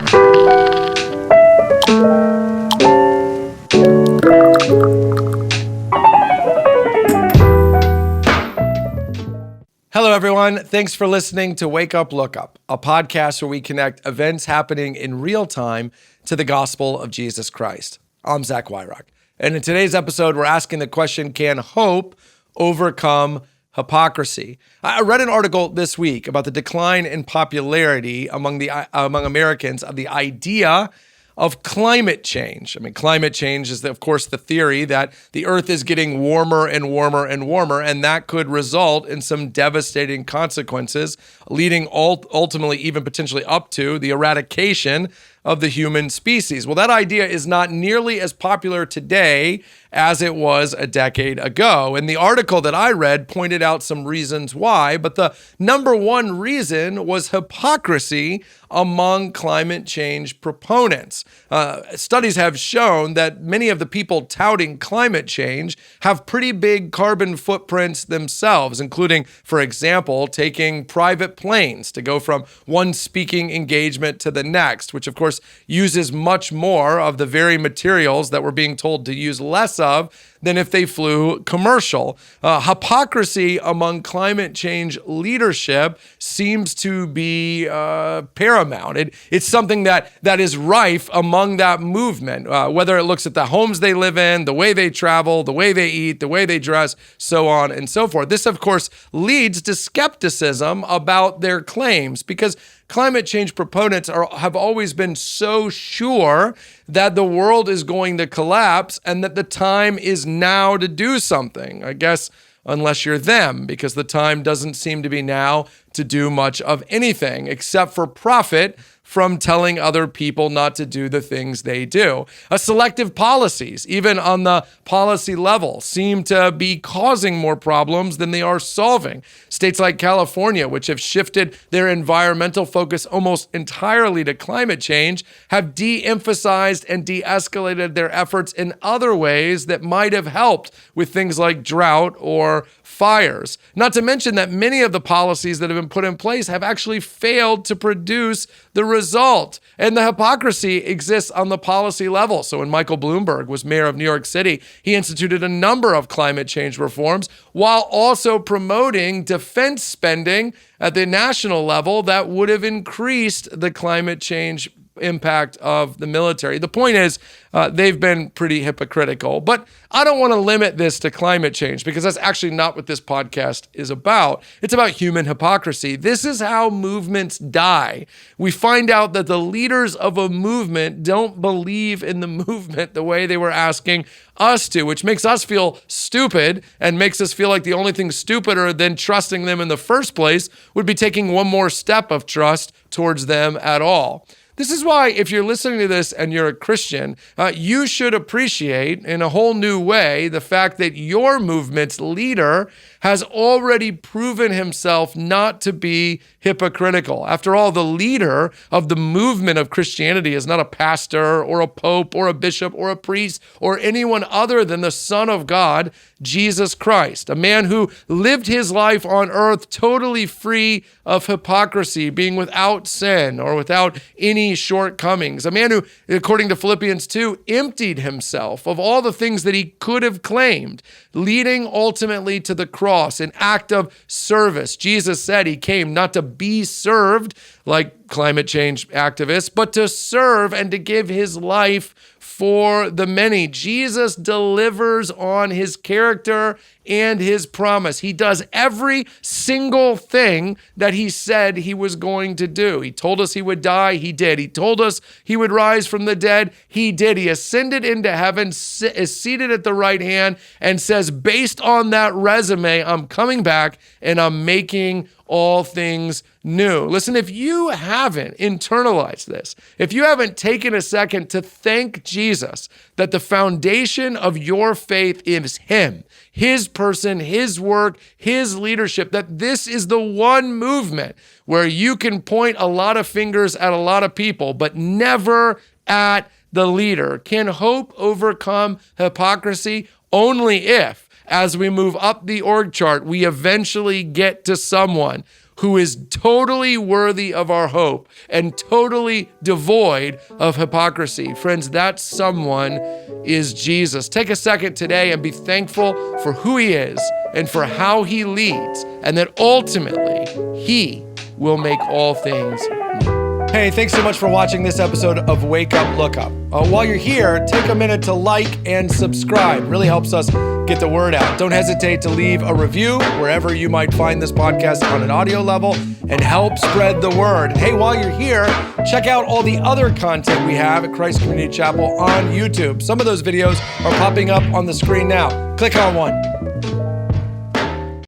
Hello, everyone. Thanks for listening to Wake Up, Look Up, a podcast where we connect events happening in real time to the gospel of Jesus Christ. I'm Zach Weihrauch. And in today's episode, we're asking the question, can hope overcome hypocrisy? I read an article this week about the decline in popularity among Americans of the idea of climate change. I mean, climate change is, of course, the theory that the earth is getting warmer and warmer and warmer, and that could result in some devastating consequences, leading ultimately even potentially up to the eradication of the human species. Well, that idea is not nearly as popular today as it was a decade ago. And the article that I read pointed out some reasons why, but the number one reason was hypocrisy among climate change proponents. Studies have shown that many of the people touting climate change have pretty big carbon footprints themselves, including, for example, taking private planes to go from one speaking engagement to the next, which of course uses much more of the very materials that we're being told to use less of than if they flew commercial. Hypocrisy among climate change leadership seems to be paramount. It's something that is rife among that movement, whether it looks at the homes they live in, the way they travel, the way they eat, the way they dress, so on and so forth. This, of course, leads to skepticism about their claims because climate change proponents have always been so sure that the world is going to collapse and that the time is now to do something. I guess unless you're them, because the time doesn't seem to be now to do much of anything except for profit from telling other people not to do the things they do. Selective policies, even on the policy level, seem to be causing more problems than they are solving. States like California, which have shifted their environmental focus almost entirely to climate change, have de-emphasized and de-escalated their efforts in other ways that might have helped with things like drought or fires. Not to mention that many of the policies that have been put in place have actually failed to produce the result. And the hypocrisy exists on the policy level. So when Michael Bloomberg was mayor of New York City, he instituted a number of climate change reforms while also promoting defense spending at the national level that would have increased the climate change impact of the military. The point is, they've been pretty hypocritical. But I don't want to limit this to climate change because that's actually not what this podcast is about. It's about human hypocrisy. This is how movements die. We find out that the leaders of a movement don't believe in the movement the way they were asking us to, which makes us feel stupid and makes us feel like the only thing stupider than trusting them in the first place would be taking one more step of trust towards them at all. This is why, if you're listening to this and you're a Christian, you should appreciate in a whole new way the fact that your movement's leader has already proven himself not to be hypocritical. After all, the leader of the movement of Christianity is not a pastor or a pope or a bishop or a priest or anyone other than the Son of God, Jesus Christ, a man who lived his life on earth totally free of hypocrisy, being without sin or without any shortcomings, a man who, according to Philippians 2, emptied himself of all the things that he could have claimed, leading ultimately to the cross, an act of service. Jesus said he came not to be served like climate change activists, but to serve and to give his life for the many. Jesus delivers on his character and his promise. He does every single thing that he said he was going to do. He told us he would die. He did. He told us he would rise from the dead. He did. He ascended into heaven, is seated at the right hand, and says, based on that resume, I'm coming back and I'm making all things new. Listen, if you haven't internalized this, if you haven't taken a second to thank Jesus that the foundation of your faith is him, his person, his work, his leadership, that this is the one movement where you can point a lot of fingers at a lot of people, but never at the leader. Can hope overcome hypocrisy? Only if, as we move up the org chart, we eventually get to someone who is totally worthy of our hope and totally devoid of hypocrisy. Friends, that someone is Jesus. Take a second today and be thankful for who he is and for how he leads, and that ultimately he will make all things new. Hey, thanks so much for watching this episode of Wake Up, Look Up. While you're here, take a minute to like and subscribe. Really helps us get the word out. Don't hesitate to leave a review wherever you might find this podcast on an audio level and help spread the word. And hey, while you're here, check out all the other content we have at Christ Community Chapel on YouTube. Some of those videos are popping up on the screen now. Click on one.